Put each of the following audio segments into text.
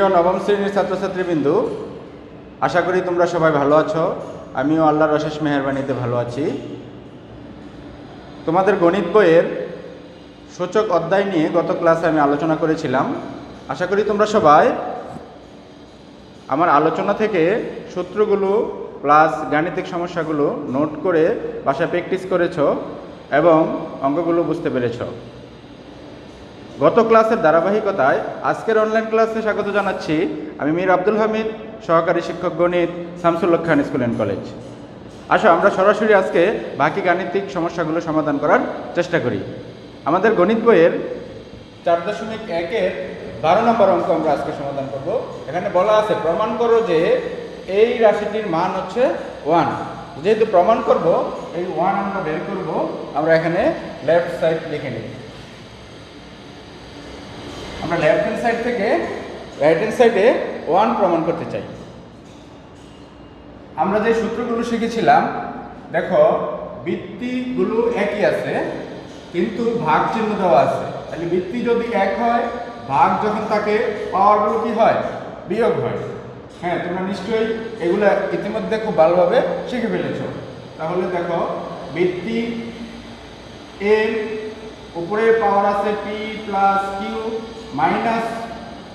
প্রিয় নবম শ্রেণীর ছাত্রছাত্রীবৃন্দু, আশা করি তোমরা সবাই ভালো আছো। আমিও আল্লাহর অশেষ মেহেরবানিতে ভালো আছি। তোমাদের গণিত বইয়ের সূচক অধ্যায় নিয়ে গত ক্লাসে আমি আলোচনা করেছিলাম। আশা করি তোমরা সবাই আমার আলোচনা থেকে সূত্রগুলো প্লাস গাণিতিক সমস্যাগুলো নোট করে বাসায় প্র্যাকটিস করেছো এবং অঙ্কগুলো বুঝতে পেরেছো। গত ক্লাসের ধারাবাহিকতায় আজকের অনলাইন ক্লাসে স্বাগত জানাচ্ছি। আমি মীর আব্দুল হামিদ, সহকারী শিক্ষক গণিত, শামসুল হক খান স্কুল অ্যান্ড কলেজ। আসো আমরা সরাসরি আজকে বাকি গাণিতিক সমস্যাগুলো সমাধান করার চেষ্টা করি। আমাদের গণিত বইয়ের 4.1-এর 12 নম্বর অঙ্ক আমরা আজকে সমাধান করব। এখানে বলা আছে প্রমাণ করো যে এই রাশিটির মান হচ্ছে 1। যেহেতু প্রমাণ করব, এই 1 আমরা বের করব। আমরা এখানে লেফট সাইড লিখে নিই। আমরা লেফট হ্যান্ড সাইড থেকে রাইট হ্যান্ড সাইডে 1 প্রমাণ করতে চাই। আমরা যে সূত্রগুলো শিখেছিলাম, দেখো বৃত্তিগুলো একই আছে কিন্তু ভাগ চিহ্ন দেওয়া আছে। তাহলে বৃত্তি যদি এক হয়, ভাগ যখন থাকে, পাওয়ারগুলো কি হয়? বিয়োগ হয়। হ্যাঁ, তোমরা নিশ্চয়ই এগুলো ইতিমধ্যে খুব ভালোভাবে শিখে ফেলেছ। তাহলে দেখো বৃত্তি এর উপরে পাওয়ার আছে P plus Q minus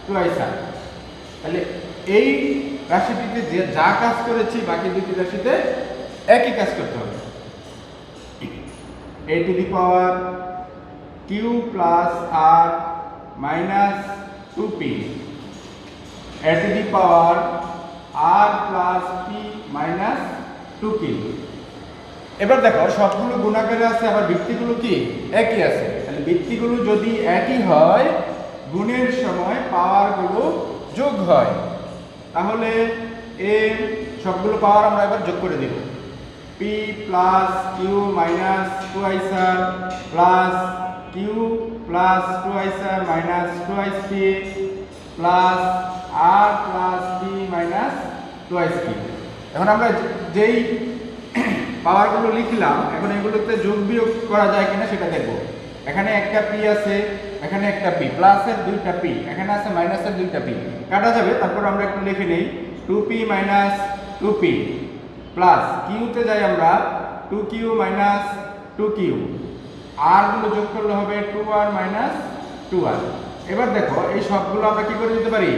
2r। তাহলে এই রাশিটিতে যে যা কাজ করেছি বাকি দুটি রাশিতে একই কাজ করতে হবে। a to the power Q plus R minus 2p, a to the power R plus P minus 2q। এবার দেখো সবগুলো গুণাকারে আছে, আবার বৃত্তিগুলো কি একই আছে। তাহলে বৃত্তিগুলো যদি একই হয়, গুণের সময় পাওয়ারগুলো যোগ হয়। তাহলে এর সবগুলো পাওয়ার আমরা এবার যোগ করে দেব। p plus Q minus 2r plus Q plus 2r minus 2p plus R plus P minus 2p। এখন আমরা যেই পাওয়ারগুলো লিখলাম, এখন এগুলোতে যোগ বিয়োগ করা যায় কিনা সেটা দেখব। এখানে একটা পি আছে, এখানে একটা পি, প্লাসের দুইটা পি, এখানে আছে মাইনাসের দুইটা পি, কাটা যাবে। তারপর আমরা একটু লিখে নেই 2p মাইনাস 2p প্লাস কিউতে যাই আমরা 2q মাইনাস 2q, আর গুলো যোগ করলে হবে 2r মাইনাস 2r। এবার দেখো এই সবগুলো আমরা কি করে দিতে পারি?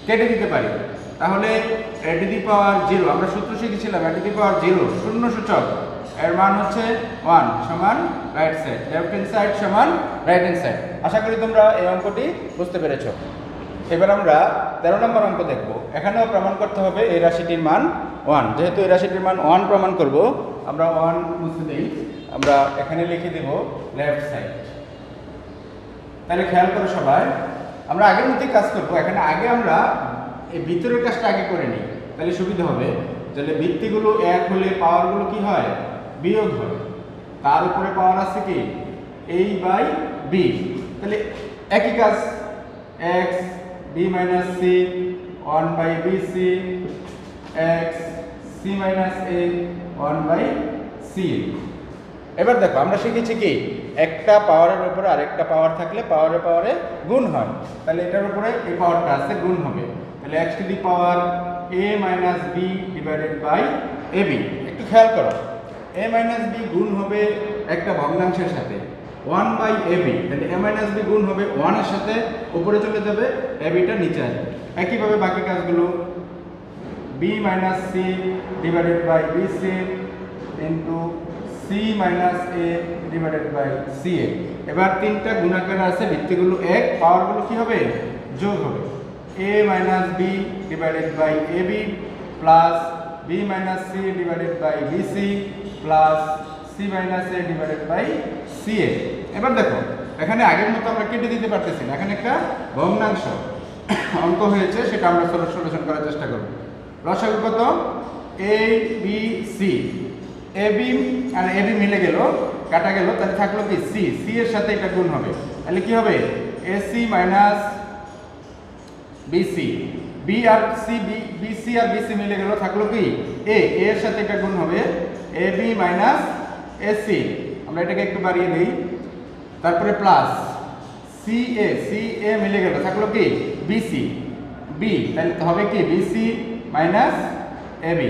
কেটে দিতে পারি। তাহলে a টু দি পাওয়ার 0, আমরা সূত্র শিখেছিলাম a টু দি পাওয়ার 0 শূন্য সূচক, এর মান হচ্ছে 1 সমান right side, left hand side সমান রাইট হ্যান্ড সাইড। আশা করি তোমরা এই অঙ্কটি বুঝতে পেরেছো। এবার আমরা 13 নম্বর অঙ্ক দেখব। এখানেও প্রমাণ করতে হবে এই রাশিটির মান 1। যেহেতু এই রাশিটির মান 1 প্রমাণ করব, আমরা 1 মুছে দেই। আমরা এখানে লিখে দেব লেফট সাইড। তাহলে খেয়াল করো সবাই, আমরা আগের মতোই কাজ করব। এখানে আগে আমরা এই ভিতরের কাজটা আগে করে নিই, তাহলে সুবিধা হবে। তাহলে বৃত্তিগুলো এক হলে পাওয়ারগুলো কি হয়? বিয়োগ হয়। তার উপরে পাওয়ার আছে কি a বাই b, তাহলে একই কাজ x b minus c 1 by bc x c minus a 1 by c। এবার দেখো আমরা শিখেছি কি একটা পাওয়ারের উপরে আরেকটা পাওয়ার থাকলে পাওয়ারে পাওয়ারে গুণ হয়। তাহলে এটার উপরে এই পাওয়ারটা আছে, গুণ হবে। তাহলে x to the power a minus b divided by ab। একটু খেয়াল করো, a মাইনাস b গুণ হবে একটা ভগ্নাংশের সাথে 1 বাই ab। তাহলে a মাইনাস b গুণ হবে 1 এর সাথে, উপরে চলে যাবে, ab টা নিচে আসবে। একইভাবে বাকি কাজগুলো b minus c divided by bc into c minus a divided by ca। এবার তিনটা গুণাকার আছে, বৃত্তিগুলো এক, পাওয়ারগুলো কি হবে? যোগ হবে। a minus b divided by ab plus b minus c divided by bc plus c minus a divided by ca। এবার দেখো এখানে আগের মতো আমরা কেটে দিতে পারতেছি না, এখানে একটা ভগ্নাংশ অঙ্ক হয়েছে, সেটা আমরা সলিউশন করার চেষ্টা করব। লসাগু কত? a b c, ab R ab মিলে গেল, কাটা গেল, তাহলে থাকলো কি c, c এর সাথে এটা গুণ হবে। তাহলে কি হবে? ac মাইনাস bc, b আর c, bc আর bc মিলে গেল, থাকলো কি a, এর সাথে এটা গুণ হবে ab মাইনাস ac। আমরা এটাকে একটু বাড়িয়ে দেই, তারপরে প্লাস ca, ca মিলে গেল, থাকলো কি bc, বি, তাহলে হবে কি বিসি মাইনাস এবি।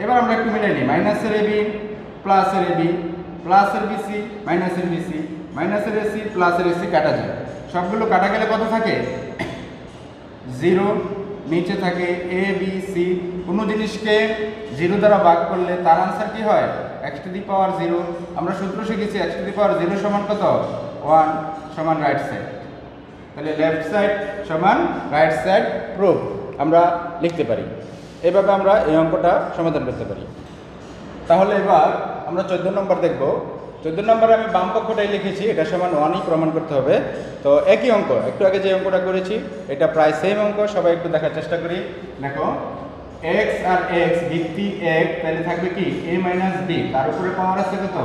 এবার আমরা একটু মিলাই নিই, মাইনাসের এবি প্লাসের এবি প্লাসের বিসি মাইনাসের বিসি মাইনাসের এসি প্লাসের এসি কাটা যায়। সবগুলো কাটা গেলে কত থাকে? 0। নিচে থাকে এ বি সি। কোনো জিনিসকে 0 দ্বারা ভাগ করলে তার আনসার কি হয়? x⁻0। আমরা সূত্র শিখেছি x⁻0 সমান কত? 1 সমান রাইট সাইড। তাহলে লেফট সাইড সমান রাইট সাইড প্রুফ আমরা লিখতে পারি। এভাবে আমরা এই অঙ্কটা সমাধান করতে পারি। তাহলে এবার আমরা 14 নম্বর দেখব। 14 নম্বরে আমি বাম পক্ষটাই লিখেছি, এটা সমান 1ই প্রমাণ করতে হবে। তো একই অঙ্ক, একটু আগে যে অঙ্কটা করেছি এটা প্রায় সেম অঙ্ক, সবাই একটু দেখার চেষ্টা করি। দেখো x আর x ভিত্তি 1, তাহলে থাকবে কি a মাইনাস b, তার উপরে পাওয়ার আছে কত?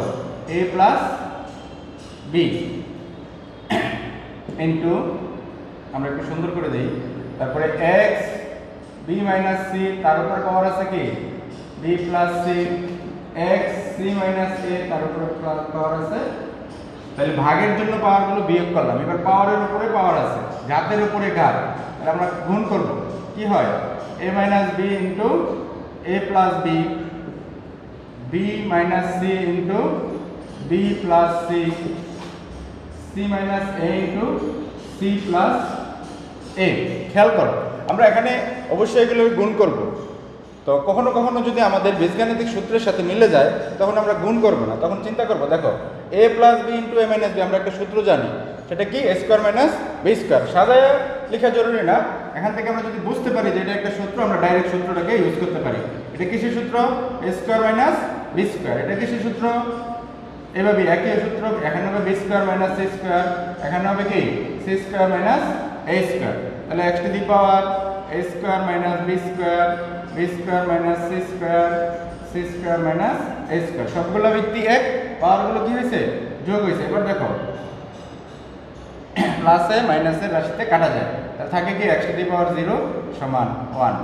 a প্লাস b ইনটু, আমরা একটু সুন্দর করে দেই, তারপরে x b মাইনাস c, তার উপরে পাওয়ার আছে কি b plus c, x c minus a, তার উপরে পাওয়ার আছে। তাহলে ভাগের জন্য পাওয়ারগুলো বিয়োগ করলাম। এবার পাওয়ারের উপরে পাওয়ার আছে, ঘাতের উপরে ঘাত, তাহলে আমরা গুণ করব। কি হয়? a minus b into a plus b, b minus c into b plus c, c minus a into c plus a। খেয়াল করো, আমরা এখানে অবশ্যই এগুলো গুণ করব। তো কখনো কখনো যদি আমাদের বীজগাণিতিক সূত্রের সাথে মিলে যায় তখন আমরা গুণ করব না, তখন চিন্তা করব। দেখো a plus b into a minus b, আমরা একটা সূত্র জানি, সেটা কি a square minus b square. সাজায় লেখা জরুরি না, এখান থেকে আমরা যদি বুঝতে পারি যে এটা একটা সূত্র, আমরা ডাইরেক্ট সূত্রটাকে ইউজ করতে পারি। এটা কিসের সূত্র? a square minus b square. এটা কিসের সূত্র? এভাবে একই সূত্র, এখানে হবে b square minus c square, এখানে হবে কি c square minus a square. তাহলে x to the power a square minus b square, b square minus c square, c square minus a square. সবগুলো ভিত্তি 1, পাওয়ারগুলো কি হয়েছে? যোগ হয়েছে। এবার দেখো প্লাসে মাইনাসের রাশিতে কাটা যায়, তাহলে থাকে কি x⁻0 সমান 1,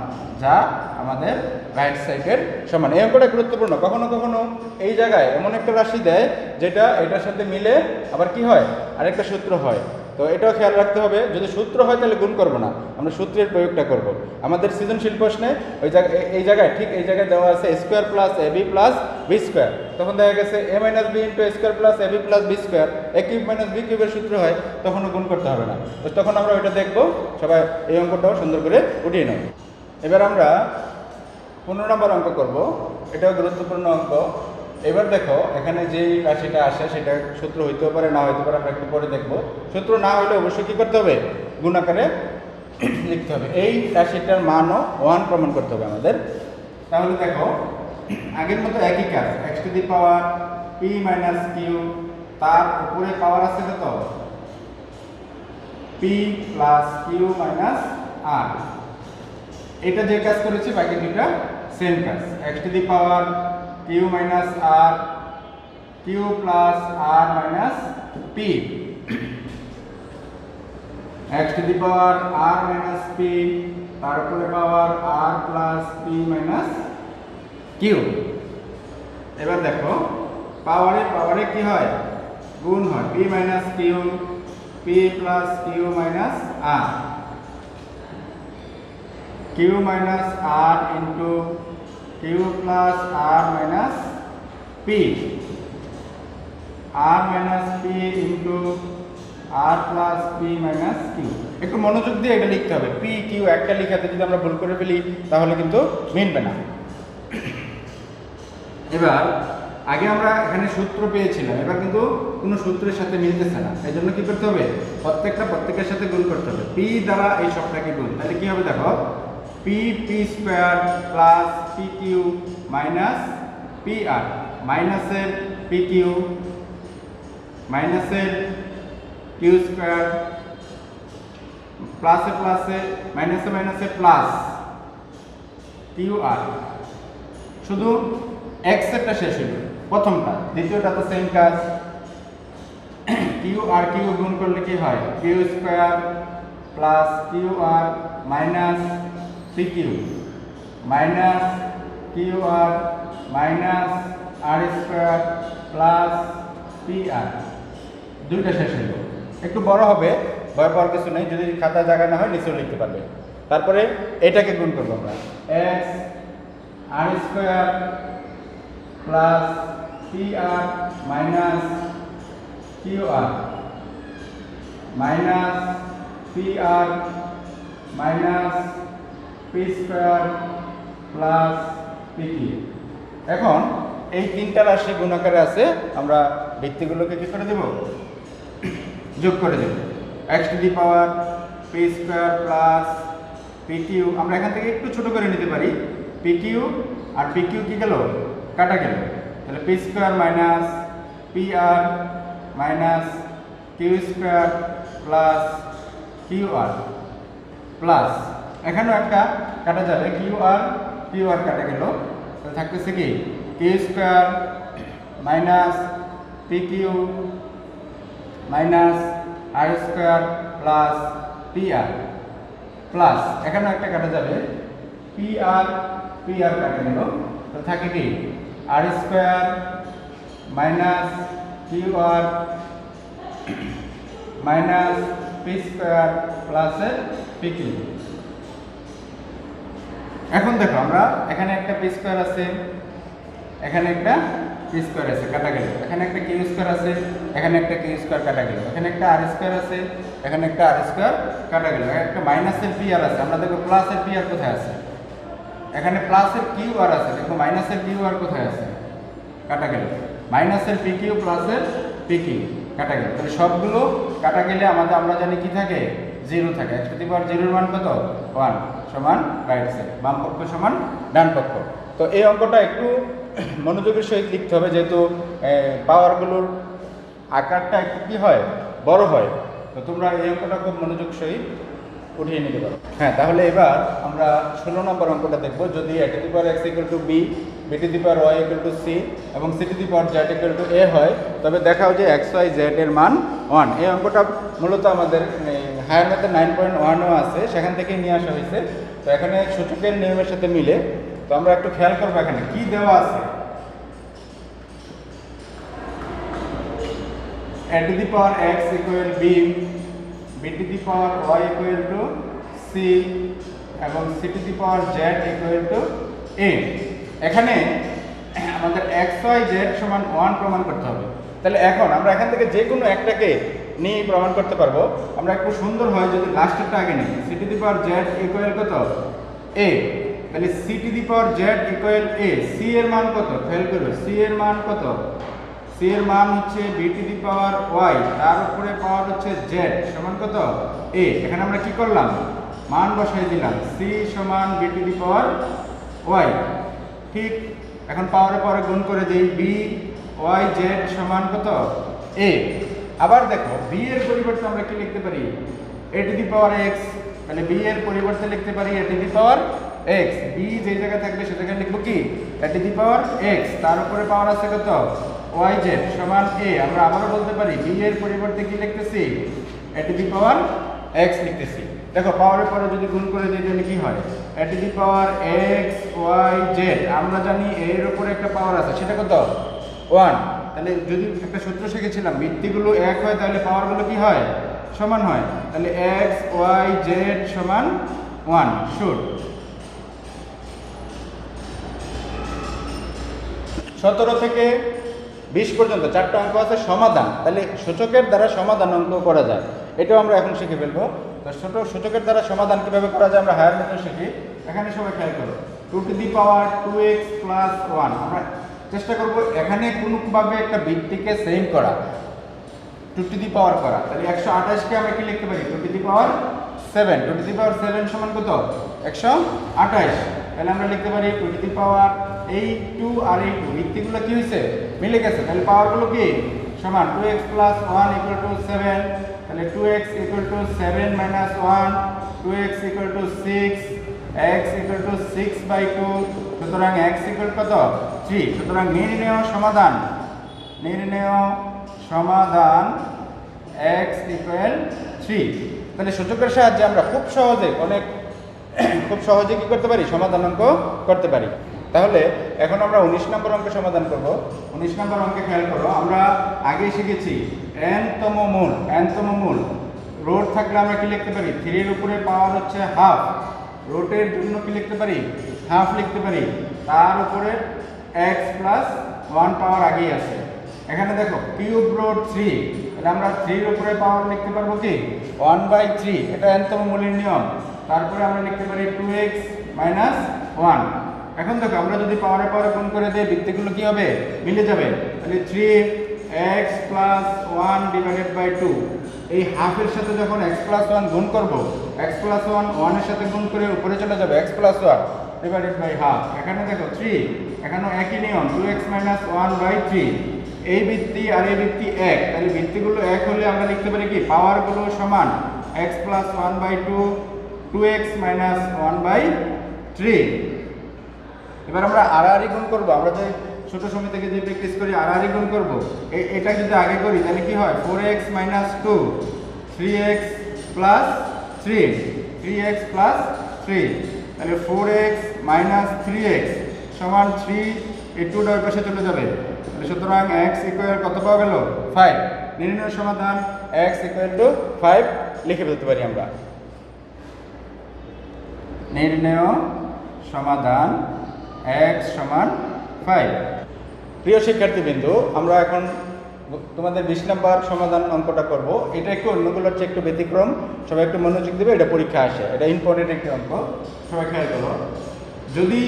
যা আমাদের রাইট সাইডের সমান। এই অঙ্কটা গুরুত্বপূর্ণ। কখনো কখনো এই জায়গায় এমন একটা রাশি দেয় যেটা এটার সাথে মিলে আবার কি হয়, আরেকটা সূত্র হয়। তো এটাও খেয়াল রাখতে হবে, যদি সূত্র হয় তাহলে গুণ করব না, আমরা সূত্রের প্রয়োগটা করব। আমাদের সৃজনশীল প্রশ্নে এই জায়গায় ঠিক এই জায়গায় দেওয়া আছে square plus A B plus B square, তখন দেখা গেছে A minus B into square plus A B plus B square, A cube minus B কিউবের সূত্র হয়, তখনও গুণ করতে হবে না। তো তখন আমরা ওইটা দেখবো। সবাই এই অঙ্কটাও সুন্দর করে উঠিয়ে নেব। এবার আমরা 15 নম্বর অঙ্ক করব, এটাও গুরুত্বপূর্ণ অঙ্ক। এবার দেখো এখানে যেই রাশিটা আসে সেটা সূত্র হইতেও পারে, না হইতে পারে, আমরা একটু পরে দেখবো। সূত্র না হলে অবশ্যই কী করতে হবে? গুণ আকারে লিখতে হবে। এই রাশিটার মানও 1 প্রমাণ করতে হবে আমাদের। তাহলে দেখো আগের মতো একই কাজ, x to the power p minus Q, তার উপরে পাওয়ার আছে কত? p plus Q minus R. এটা যে কাজ করেছি বাকি দুইটা সেম কাজ। x to the power Q minus R, Q plus R minus P, x to the power R minus P, তার উপরে power R plus P minus Q. এবার দেখো পাওয়ারে কি হয়? গুণ হয়। P minus Q, P plus Q minus R, Q minus আর into Q plus R minus p, r minus P into আর plus P minus Q. একটু মনোযোগ দিয়ে এটা লিখতে হবে। পি কিউ একটা লিখাতে যদি আমরা ভুল করে ফেলি তাহলে কিন্তু মিলবে না। এবার আগে আমরা এখানে সূত্র পেয়েছিলাম, এবার কিন্তু কোনো সূত্রের সাথে মিলতেছে না, এই জন্য কী করতে হবে? প্রত্যেকের সাথে গুণ করতে হবে। পি দ্বারা এই সবটাকে গুণ, তাহলে কী হবে? দেখো p p square plus p q minus p r, মাইনাসের পি কিউ মাইনাসের কিউ স্কোয়ার, প্লাসে প্লাসে মাইনাসে মাইনাসে প্লাস কিউ আর। শুধু এক্সেরটা শেষ হইল প্রথমটা, দ্বিতীয়টা তো সেম কাজ। কিউ আর কিউ গুণ করলে কি হয়? Q square plus q r minus p q minus q r minus r square plus p r. দুইটা শেষ হইল। একটু বড় হবে, ভয় পাওয়ার কিছু নেই, যদি খাতা জায়গা না হয় নিচেও লিখতে পারবে। তারপরে এটাকে গুণ করবো আমরা, x r square plus p r minus q r minus p r minus p square plus p q. এখন এই তিনটা রাশি গুণাকারে আছে, আমরা ভিত্তিগুলোকে কি করে দেব, যোগ করে দেব। x to the power p square plus p q, আমরা এখান থেকে একটু ছোট করে নিতে পারি, পি কিউ আর পি কিউ কি গেল, কাটা গেল, তাহলে p square minus p r minus q square plus q r plus এখানেও একটা কাটা যাবে, কিউ আর কাটা গেল, তাহলে থাকতেছে কি q square minus p q minus r square plus p r plus এখানেও একটা কাটা যাবে, পি আর কাটা গেল, তাহলে থাকে কি r square minus q r minus p square plus p q. এখন দেখো আমরা এখানে একটা পি স্কয়ার আছে, এখানে একটা পি স্কয়ার আছে, কাটা গেল, এখানে একটা কিউ স্কয়ার আছে, এখানে একটা কিউ স্কয়ার কাটা গেল, এখানে একটা আর স্কয়ার আছে, এখানে একটা আর স্কয়ার কাটা গেল, একটা মাইনাসের পি আর আছে, আমরা দেখো প্লাসের পি আর কোথায় আছে, এখানে প্লাসের কিউ আর আছে, দেখো মাইনাসের কিউ আর কোথায় আছে, কাটা গেল, মাইনাসের পি কিউ প্লাসের পি কিউ কাটা গেল, তাহলে সবগুলো কাটা গেলে আমরা জানি কি থাকে, 0 থাকে। x টু দি পাওয়ার 0 এর মান কত, 1 সমান রাইট সাইড, বাম পক্ষ সমান ডান পক্ষ। তো এই অঙ্কটা একটু মনোযোগের সহিত লিখতে হবে, যেহেতু পাওয়ারগুলোর আকারটা একটু কি হয়, বড় হয়, তো তোমরা এই অঙ্কটা খুব মনোযোগ সহিত উঠিয়ে নিতে পারো। হ্যাঁ, তাহলে এবার আমরা 16 নম্বর অঙ্কটা দেখব। যদি a to the power x equal to b, b two the power y equal to c এবং c two the power z equal to a হয়, তবে দেখাও যে x y z এর মান 1। এই অঙ্কটা মূলত আমাদের হায়ার ম্যাথে 9.1ও আছে, সেখান থেকেই নিয়ে আসা হয়েছে। তো এখানে সূচকের নিয়মের সাথে মিলে, তো আমরা একটু খেয়াল করবো এখানে কি দেওয়া আছে। a to the power x equal b, b two the power y equal to c এবং c two the power z equal to a। এখানে আমাদের x y z সমান 1 প্রমাণ করতে হবে। তাহলে এখন আমরা এখান থেকে যে কোনো একটাকে নিয়ে প্রমাণ করতে পারবো। আমরা একটু সুন্দর হয় যদি লাস্টেরটা আগে নিই, c two the power z equal কত, a, তাহলে c two the power z equal a, c এর মান কত, খেয়াল করবে c এর মান কত, c এর মান হচ্ছে b two the power y, তার উপরে পাওয়ার হচ্ছে z সমান কত, a। এখানে আমরা কি করলাম, মান বসাই দিলাম, c সমান b two the power y, ঠিক। এখন পাওয়ারে পাওয়ারে গুণ করে দেই, b y z সমান কত, a। আবার দেখো b এর পরিবর্তে আমরা কি লিখতে পারি, a to the power x, তাহলে b এর পরিবর্তে লিখতে পারি a to the power x, b যে জায়গায় থাকবে সে জায়গায় লিখবো কি a to the power x, তার উপরে পাওয়ার আছে কত, y z সমান a। আমরা আবারও বলতে পারি b এর পরিবর্তে কি লিখতেছি, a to the power x লিখতেছি। দেখো পাওয়ারের পরে যদি গুণ করে দিই তাহলে কি হয়, a to the power x y z, আমরা জানি a এর উপরে একটা পাওয়ার আছে, সেটা কত, 1। তাহলে যদি একটা সূত্র শিখেছিলাম, ভিত্তিগুলো এক হয় তাহলে পাওয়ারগুলো কি হয়, সমান হয়, তাহলে x y z সমান 1 শুড। 17 থেকে 20 পর্যন্ত 4টা অঙ্ক আছে সমাধান, তাহলে সূচকের দ্বারা সমাধান অঙ্ক করা যায়, এটাও আমরা এখন শিখে ফেলবো। তো সূচকের দ্বারা সমাধান কিভাবে করা যায় আমরা হায়ার মেথড শিখি। এখানে সবাই খেয়াল করো, 2 two the power 2x plus 1, আমরা চেষ্টা করব এখানে কোনোভাবে একটা ভিত্তিকে সেম করা, 2 টু দি পাওয়ার করা। তাহলে 128 কে আমরা কি লিখতে পারি, 2 two the power 7, 2 two the পাওয়ার 7 সমান কত, 128। তাহলে আমরা লিখতে পারি 2 টু দি পাওয়ার এই 2 আর এই 2 ভিত্তিগুলো কি হয়েছে, মিলে গেছে, তাহলে পাওয়ারগুলো কি সমান, 2x প্লাস 1 ইকুয়াল টু 7, তাহলে 2x equal to 7 minus 1, 2x equal to 6, x equal to 6/2, সুতরাং x ইকুয়াল কত, 3। সুতরাং নির্ণেয় সমাধান x ইকুয়াল 3। তাহলে সূচকের সাহায্যে আমরা খুব সহজে কি করতে পারি, সমাধান অঙ্ক করতে পারি। তাহলে এখন আমরা 19 নম্বর অঙ্ক সমাধান করব। 19 নম্বর অঙ্কে খেয়াল করো, আমরা আগে শিখেছি nতম মূল, রোড থাকলে আমরা কি লিখতে পারি, 3 এর উপরে পাওয়ার হচ্ছে হাফ, রুটের জন্য কি লিখতে পারি, হাফ লিখতে পারি, তার উপরে এক্স প্লাস 1 পাওয়ার আগেই আছে। এখানে দেখো কিউব রুট 3, তাহলে আমরা 3 এর উপরে পাওয়ার লিখতে পারবো কি 1/3, এটা nতম মূলের নিয়ম। তারপরে আমরা লিখতে পারি 2x মাইনাস 1। এখন দেখো আমরা যদি পাওয়ারে পাওয়ারে গুণ করে দিই বৃত্তিগুলো কি হবে, মিলে যাবে। তাহলে 3x প্লাস 1 ডিভাইডেড বাই 2, এই হাফের সাথে যখন x প্লাস 1 গুণ করব, x প্লাস 1 1 এর সাথে গুণ করে উপরে চলে যাবে x plus 1 divided by half. এখানে দেখো 3, এখানেও একই নিয়ম 2x মাইনাস 1/3। এই বৃত্তি আর এই বৃত্তি এক, তাহলে বৃত্তিগুলো এক হলে আমরা লিখতে পারি কি পাওয়ারগুলো সমান x প্লাস 1/2 2x মাইনাস 1/3। এবার আমরা আড়াআড়ি গুণ করব, আমরা যে ছোট সময় থেকে যে প্র্যাকটিস করি আড়াআড়ি গুণ করব, এটা যদি আগে করি তাহলে কি হয় 4x minus 2 3x plus 3 3x plus 3, তাহলে 4x মাইনাস 3x সমান 3, এই 2টা ওই পাশে চলে যাবে। তাহলে সুতরাং x ইকুয়াল কত পাওয়া গেল 5। নির্ণয় সমাধান x ইকুয়াল টু 5 লিখে ফেলতে পারি আমরা। নির্ণয় সমাধান x সমান 5। প্রিয় শিক্ষার্থীবৃন্দু, আমরা এখন তোমাদের 20 নম্বর সমাধান অঙ্কটা করব। এটা একটু অন্যগুলোর চেয়ে একটু ব্যতিক্রম, সবাই একটু মনোযোগ দেবে, এটা পরীক্ষা আসে, এটা ইম্পর্টেন্ট একটি অঙ্ক, সবাই খেয়াল করো। যদি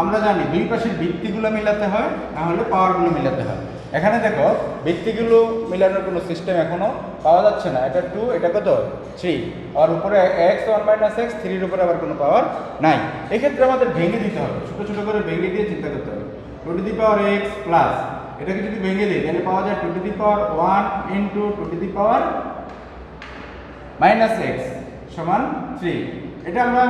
আমরা জানি দুই পাশের বৃত্তিগুলো মিলাতে হয় তাহলে পাওয়ারগুলো মিলাতে হয়। এখানে দেখো বৃত্তিগুলো মিলানোর কোনো সিস্টেম এখনো পাওয়া যাচ্ছে না, এটা 2 এটা কত 3, আর উপরে x 1 মাইনাস x 3 এর উপরে আবার কোনো পাওয়ার নাই। এক্ষেত্রে আমাদের ভেঙে দিতে হবে, ছোট ছোট করে ভেঙে দিয়ে চিন্তা করতে হবে। 2 two the power x plus এটাকে যদি ভেঙে দিই তাহলে পাওয়া যায় 2 two the power 1 into 2 two the power minus x সমান 3। এটা আমরা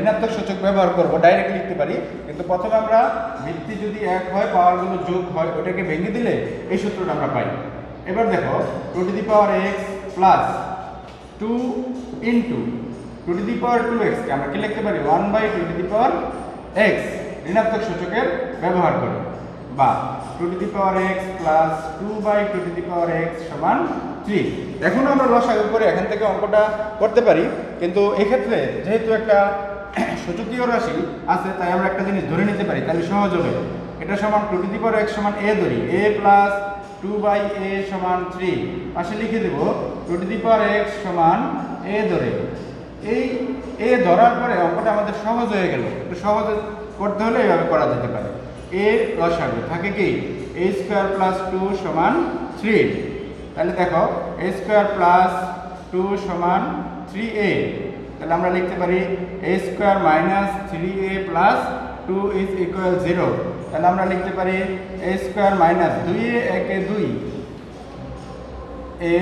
ঋণাত্মক সূচক ব্যবহার করব, ডাইরেক্ট লিখতে পারি, কিন্তু প্রথমে আমরা বৃত্তি যদি এক হয় পাওয়ারগুলো যোগ হয় ওটাকে ভেঙে দিলে এই সূত্রটা আমরা পাই। এবার দেখো 2 two the power x plus 2 into 2 two the power 2x কে আমরা কি লিখতে পারি 1/2 টু দি পাওয়ার x ঋণাত্মক সূচকের ব্যবহার করে, বা 2 two the power x plus 2/2 two the power x সমান 3। এখন আমরা লসাগু করে এখান থেকে অঙ্কটা করতে পারি, কিন্তু এক্ষেত্রে যেহেতু একটা সূচকীয় রাশি আছে তাই আমরা একটা জিনিস ধরে নিতে পারি, তাহলে সহজ হবে। এটা সমান 2 টু দি পাওয়ার x সমান a ধরি, a প্লাস 2/a সমান 3, পাশে লিখে দেব 2 টু দি পাওয়ার x সমান a ধরে। এই a ধরার পরে অঙ্কটা আমাদের সহজ হয়ে গেল। একটু সহজ করতে হলে এইভাবে করা যেতে পারে। a লসাগু থাকে কি a স্কয়ার প্লাস 2 সমান 3, তাহলে দেখো a স্কয়ার প্লাস 2 সমান 3a, তাহলে আমরা লিখতে পারি a square minus 3a plus 2 is equal 0, তাহলে আমরা লিখতে পারি a স্কয়ার মাইনাস 2a একে 2 a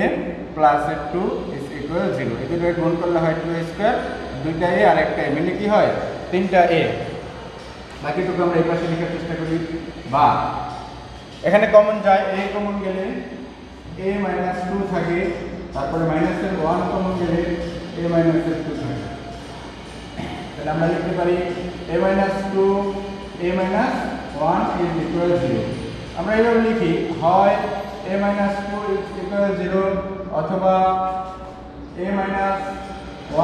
প্লাস 2 ইজ ইকুয়াল 0। এই দুটো গুণ করলে হয় 2a স্কয়ার, দুইটা a আর একটা a মিলে কি হয় 3টা a। বাকিটুকু আমরা এই পাশে লেখার চেষ্টা করি, বা এখানে কমন যায় a কমন গেলে a মাইনাস 2 থাকে, তারপরে মাইনাসের 1 কমন গেলে a মাইনাসের 2 থাকে, তাহলে আমরা লিখতে পারি a minus 2 a minus 1 is equal 0। আমরা এইভাবে লিখি, হয় a মাইনাস 2 ইজ ইকুয়াল 0 অথবা a মাইনাস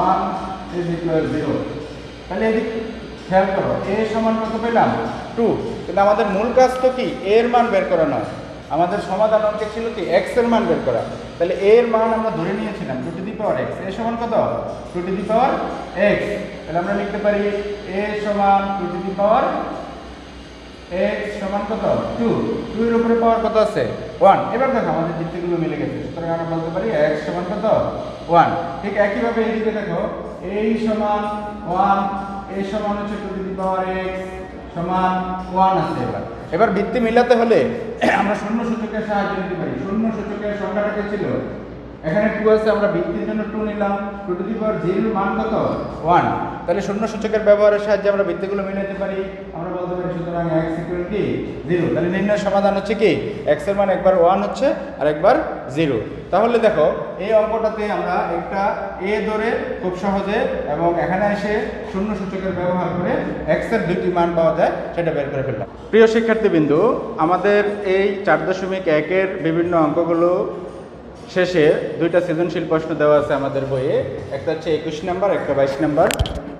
1 ইজ ইকুয়াল 0। তাহলে এদিক খেয়াল করো, a সমান কত পেলাম 2, কিন্তু আমাদের মূল কাজ তো কি a এর মান বের করা নয়, আমাদের সমাধান অঙ্কে ছিল কি x এর মান বের করা। তাহলে a এর মান আমরা ধরে নিয়েছিলাম 2 two the power x, a সমান কত 2 টু দি পাওয়ার x, তাহলে আমরা লিখতে পারি a সমান 2 টু দি পাওয়ার x সমান কত 2, 2 এর উপরে পাওয়ার কত আছে 1। এবার দেখো আমাদের বৃত্তিগুলো মিলে গেছে, সুতরাং আমরা বলতে পারি x সমান কত 1। ঠিক একই ভাবে এইদিকে দেখো a সমান 1, a সমান হচ্ছে 2 টু দি পাওয়ার x সমান 1 আছে। এবার বৃত্তি মিলাতে হলে আমরা শূন্য সূচকের সাহায্য নিতে পারি। শূন্য সূচকের সংখ্যাটা ছিল এখানে 2 আছে, আমরা বৃত্তির জন্য 2 নিলাম, 2 টু দি পাওয়ার 0 মান কত 1, তাহলে শূন্য সূচকের ব্যবহারের সাহায্যে আমরা বৃত্তিগুলো মিলাতে পারি। আমরা বলতে পারি সুতরাং x ইকুয়াল কি 0, তাহলে নির্ণয় সমাধান হচ্ছে কি x এর মান একবার 1 হচ্ছে আর একবার 0। তাহলে দেখো এই অঙ্কটাতে আমরা একটা a ধরে খুব সহজে এবং এখানে এসে শূন্য সূচকের ব্যবহার করে x এর দুটি মান পাওয়া যায় সেটা বের করে ফেললাম। প্রিয় শিক্ষার্থীবৃন্দু, আমাদের এই 4.1 এর বিভিন্ন অঙ্কগুলো শেষে দুইটা সৃজনশীল প্রশ্ন দেওয়া আছে আমাদের বইয়ে, একটা হচ্ছে 21 নম্বর, একটা 22 নম্বর।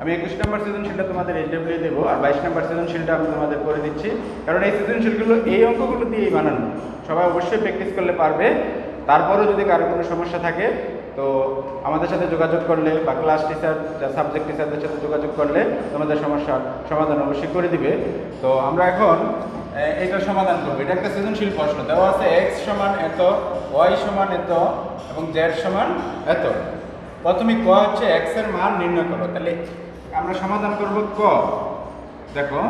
আমি 21 নম্বর সৃজনশীলটা তোমাদের এইচডব্লিউ দেবো, আর 22 নম্বর সৃজনশীলটা আমি তোমাদের করে দিচ্ছি, কারণ এই সৃজনশীলগুলো এই অঙ্কগুলো দিয়েই বানানো। সবাই অবশ্যই প্র্যাকটিস করলে পারবে। তারপরেও যদি কারো কোনো সমস্যা থাকে তো আমাদের সাথে যোগাযোগ করলে বা ক্লাস টিচার, সাবজেক্ট টিচারদের সাথে যোগাযোগ করলে তোমাদের সমস্যার সমাধান অবশ্যই করে দিবে। তো আমরা এখন এটার সমাধান করবো। এটা একটা সৃজনশীল প্রশ্ন দেওয়া আছে, এক্স সমান এত, ওয়াই সমান এত এবং জেড সমান এত। প্রথমে ক হচ্ছে এক্স এর মান নির্ণয় করো। তাহলে আমরা সমাধান করব ক। দেখো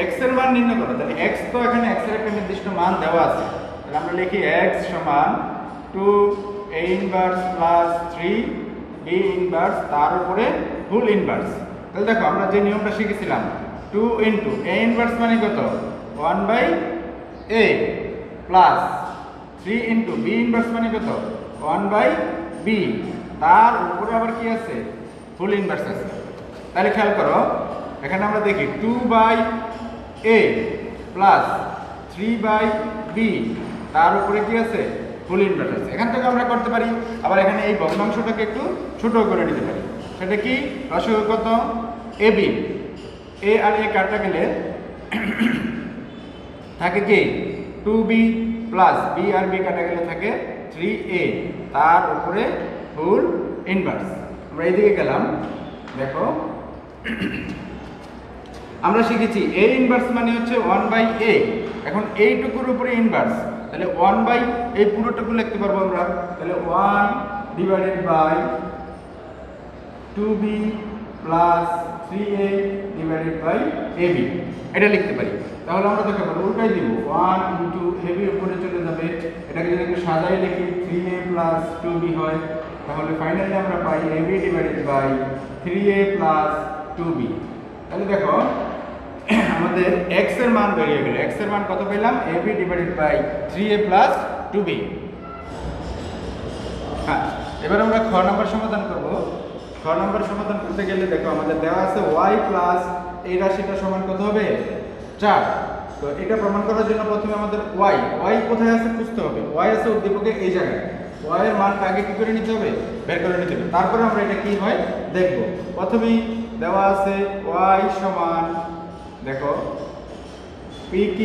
এক্স এর মান নির্ণয় করো, তাহলে এক্স তো এখানে এক্স এর একটা নির্দিষ্ট মান দেওয়া আছে। তাহলে আমরা লিখি এক্স সমান 2a inverse plus 3b inverse তার উপরে ফুল ইনভার্স। তাহলে দেখো আমরা যে নিয়মটা শিখেছিলাম 2 ইনটু a ইনভার্স মানে কত 1/a plus 3 into b inverse মানে কত 1/b, তার উপরে আবার কি আছে ফুল ইনভার্স আছে। তাহলে খেয়াল করো এখানে আমরা দেখি 2/a প্লাস 3/b তার উপরে কি আছে ফুল ইনভার্স আছে। এখান থেকে আমরা করতে পারি আবার এখানে এই ভগ্নাংশটাকে একটু ছোট করে নিতে পারি। সেটা কি লসাগু কত ab, a আর a কাটা গেলে থাকে কি 2b প্লাস b আর b কাটা গেলে থাকে 3a তার উপরে ফুল ইনভার্স। আমরা এইদিকে গেলাম, দেখো আমরা শিখেছি a ইনভার্স মানে হচ্ছে 1/a। এখন এইটুকুর উপরে ইনভার্স, তাহলে 1 এই পুরোটুকু লিখতে পারবো আমরা। তাহলে 1/2b plus 3a divided by ab এটা লিখতে পারি। তাহলে আমরা দেখো উল্টাই দিব, 1 ইনটু ab উপরে চলে যাবে, এটাকে যদি একটু সাজাই লিখি 3a প্লাস 2b হয়, তাহলে ফাইনালি আমরা পাই ab divided by 3a plus 2b। তাহলে দেখো আমাদের x এর মান বেরিয়ে গেল। x এর মান কত পেলাম ab divided by 3a plus 2b। হ্যাঁ, এবার আমরা খ নাম্বার সমাধান করব। খ নাম্বার সমাধান করতে গেলে দেখো আমাদের দেওয়া আছে y প্লাস এই রাশিটা সমান কত হবে 4। তো এটা প্রমাণ করার জন্য প্রথমে আমাদের y কোথায় আছে খুঁজতে হবে। y আছে উদ্দীপকে এই জায়গায়, y এর মানটা আগে কি করে নিতে হবে বের করে নিতে হবে, তারপরে আমরা এটা কি হয় দেখব। প্রথমেই দেওয়া আছে y সমান দেখো pq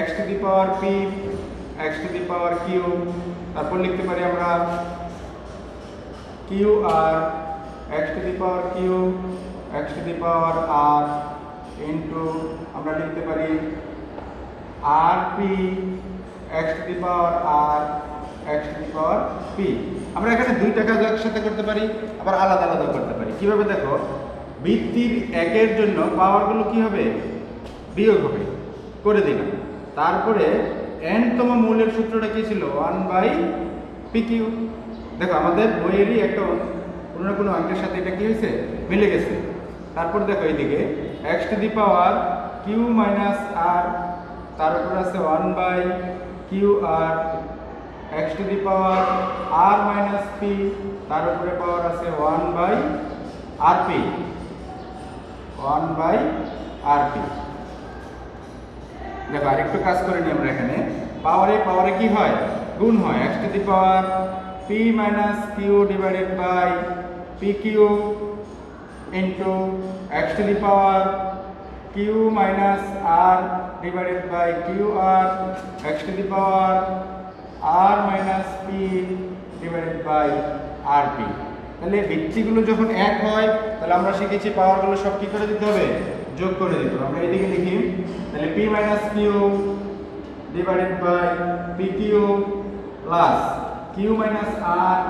x to the power p x to the power q, তারপর লিখতে পারি আমরা qr x to the power q x to the power r into আমরা লিখতে পারি rp x to the power r x to the power p। আমরা এখানে দুইটা কাজ একসাথে করতে পারি, আবার আলাদা আলাদা করতে পারি। কিভাবে দেখো, ভিত্তির একের জন্য পাওয়ারগুলো কি হবে বিয়োগ হবে, করে দিলাম। তারপরে n তম মূলের সূত্রটা কি ছিল 1/pq। দেখো আমাদের বইয়েরই একটা কোনো না কোনো অঙ্কের সাথে এটা কি হয়েছে মিলে গেছে। তারপর দেখো এইদিকে x to the power q minus r, তার উপর আছে 1/qr, x to the power r minus p, তার উপরে পাওয়ার আছে 1/rp 1/rp। দেখো আরেকটু কাজ করে নিই আমরা। এখানে পাওয়ারে কি হয় গুণ হয়, x to the power p minus q divided by pq into x to the power q minus r divided by qr, x to the power r minus p divided by rp। তাহলে ভিত্তিগুলো যখন এক হয় তাহলে আমরা শিখেছি পাওয়ারগুলো সব কি করে দিতে হবে যোগ করে দিতে হবে। আমরা এদিকে লিখি তাহলে p minus q divided by pq plus q minus r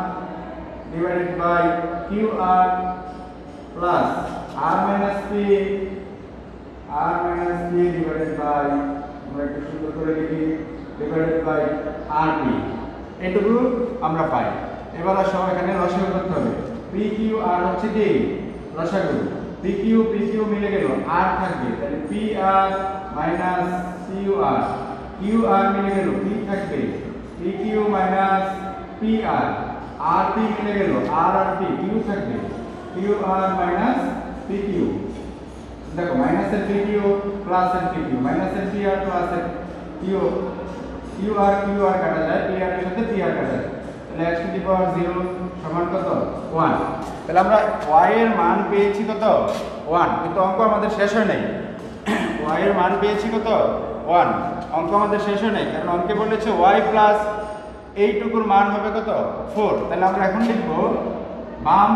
divided by qr plus r minus p divided by আমরা একটু সুন্দর করে লিখি ডিভাইডেড বাই rp। এটুকু আমরা পাই। এবার আসো এখানে লসাগু করতে হবে। pq r হচ্ছে কি লসাগু, pq মিলে গেল r থাকবে, তাহলে pr মাইনাস qr, qr মিলে গেল p থাকবে, pq মাইনাস pr, rp মিলে গেল r আর p, q থাকবে qr মাইনাস pq। দেখো মাইনাসের pq প্লাসের pq, মাইনাসের pr প্লাসের q, qr কাটা যায়, pr এর সাথে pr কাটা যায়, তাহলে x টু দি পাওয়ার 0 সমান কত 1। তাহলে আমরা y এর মান পেয়েছি কত 1, কিন্তু অঙ্ক আমাদের শেষ হয় নাই। y এর মান পেয়েছি কত 1, অঙ্ক আমাদের শেষ হয় নাই, কারণ অঙ্কে বলেছে y প্লাস এইটুকুর মান হবে কত 4। তাহলে আমরা এখন লিখব বাম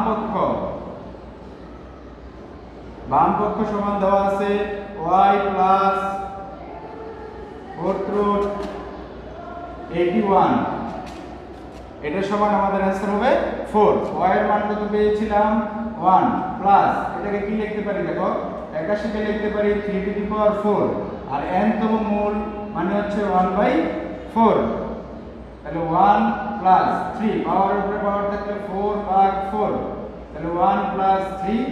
পক্ষ সমান দেওয়া আছে y প্লাস 4√81, এটা সমান আমাদের অ্যান্সার হবে 4। y এর মান কত পেয়েছিলাম 1 প্লাস এটাকে কি লিখতে পারি দেখো 81 কে লিখতে পারি 3⁴, আর n তম মূল মানে হচ্ছে 1/4। তাহলে 1 প্লাস 3 পাওয়ারের উপরে পাওয়ার থাকলে 4 ভাগ 4, তাহলে 1 প্লাস 3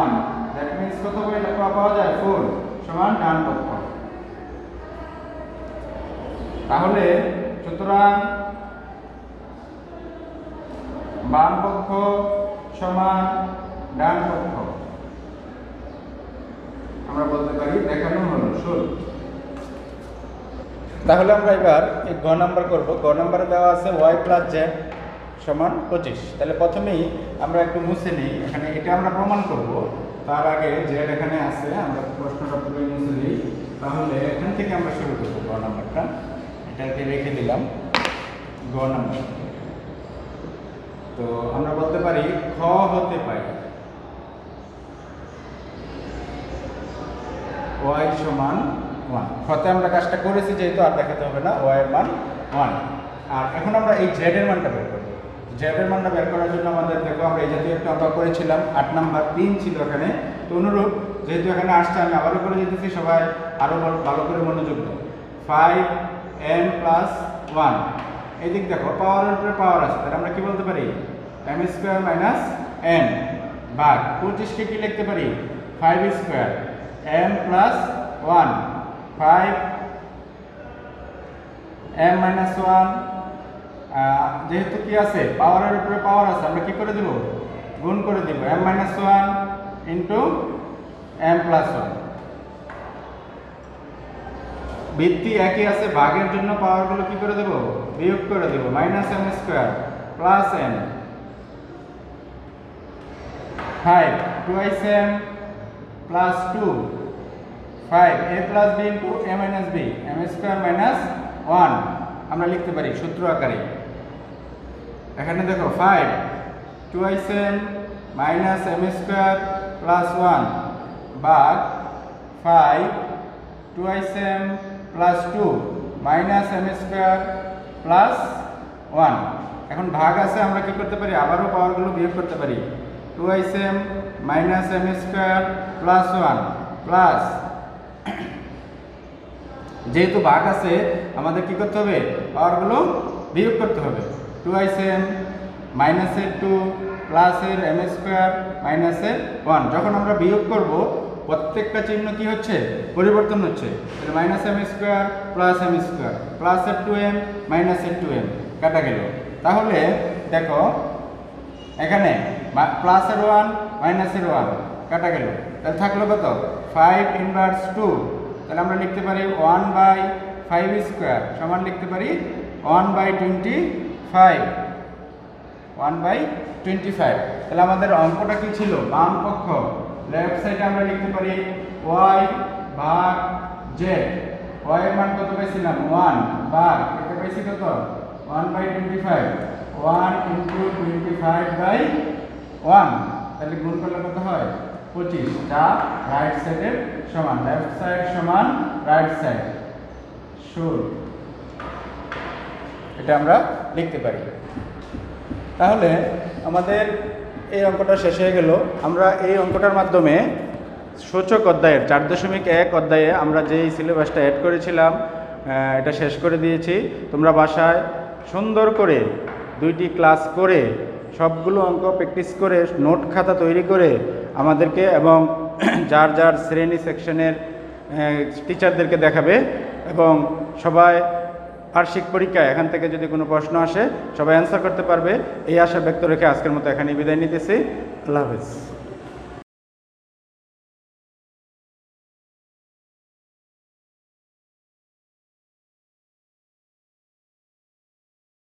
1, দ্যাট মিন্স কত পাওয়া যায় 4 সমান ডান পক্ষ। তাহলে সুতরাং বাম পক্ষ সমান ডান পক্ষ আমরা বলতে পারি দেখানো হলো শুরু। তাহলে আমরা এবার এই গ নাম্বার করব। গ নাম্বারে দেওয়া আছে y প্লাস z সমান 25। তাহলে প্রথমেই আমরা একটু মুছে নিই, এখানে এটা আমরা প্রমাণ করব। তার আগে z এখানে আছে, আমরা প্রশ্নটা পুরো মুছে নিই। তাহলে এখান থেকে আমরা শুরু করব গ নাম্বারটা, এটাকে রেখে দিলাম গ নাম্বার। তো আমরা বলতে পারি খ হতে পারি y সমান 1। খতে আমরা কাজটা করেছি যেহেতু আর দেখাতে হবে না, y এর মান 1। আর এখন আমরা এই z এর মানটা বের করব। z এর মানটা বের করার জন্য আমাদের দেখো আমরা এই জাতীয় একটা অঙ্ক করেছিলাম, 8 নাম্বার 3 ছিল এখানে। তো অনুরূপ যেহেতু এখানে আসছে আমি আবারও করে দিতেছি, সবাই আরো ভালো করে মনোযোগ দাও। 5n + 1, এই দিক দেখো পাওয়ারের উপরে পাওয়ার আছে, তাহলে আমরা কি বলতে পারি m² - n ভাগ 25 কে কি লিখতে পারি 5² m + 1 5 m - 1, যেহেতু কি আছে পাওয়ারের উপরে পাওয়ার আছে আমরা কি করে দেব গুণ করে দেব m - 1 * m + 1। ভিত্তি একই আছে, ভাগের জন্য পাওয়ারগুলো কি করে দেব বিয়োগ করে দেব -m² + n 5 2m + 2 5 a + b * a - b m² - 1 আমরা লিখতে পারি সূত্র আকারে। এখানে দেখো 5 2m - m² + 1 ভাগ 5 2m + 2 - m² + 1। এখন ভাগ আছে আমরা কি করতে পারি আবারও পাওয়ারগুলো বিয়োগ করতে পারি 2m - m² + 1 প্লাস, যেহেতু ভাগ আছে আমাদের কি করতে হবে পাওয়ারগুলো বিয়োগ করতে হবে 2m - এর 2 প্লাস এর m² - 1। যখন আমরা বিয়োগ করব প্রত্যেকটা চিহ্ন কি হচ্ছে পরিবর্তন হচ্ছে, তাহলে -m² + m² প্লাস এর 2m এর 2m কাটা গেল। তাহলে দেখো এখানে প্লাস এর 1 এর 1 কাটা গেল, তাহলে থাকলো কত 5 ইনভার্স 2। তাহলে আমরা লিখতে পারি 1/5² সমান লিখতে পারি 1/25 1/25। তাহলে আমাদের অঙ্কটা কি ছিল বাম পক্ষ, লেফট সাইডে আমরা লিখতে পারি y ভাগ z। y এর মান কত পেয়েছিলাম 1 ভাগ এটা পেয়েছি কত 1/25, 1 × 25/1, তাহলে গুণ করলে কত হয় 25, যা রাইট সাইডের সমান, লেফট সাইড সমান রাইট সাইড শুর, এটা আমরা লিখতে পারি। তাহলে আমাদের এই অঙ্কটা শেষ হয়ে গেল। আমরা এই অঙ্কটার মাধ্যমে সূচক অধ্যায়ের 4.1 অধ্যায়ে আমরা যেই সিলেবাসটা অ্যাড করেছিলাম এটা শেষ করে দিয়েছি। তোমরা বাসায় সুন্দর করে 2টি ক্লাস করে সবগুলো অঙ্ক প্র্যাকটিস করে নোট খাতা তৈরি করে আমাদেরকে এবং যার যার শ্রেণী সেকশনের টিচারদেরকে দেখাবে, এবং সবাই বার্ষিক পরীক্ষায় এখান থেকে যদি কোনো প্রশ্ন আসে সবাই অ্যান্সার করতে পারবে, এই আশা ব্যক্ত রেখে আজকের মতো এখানেই বিদায় নিতেছি। আল্লাহ হাফেজ।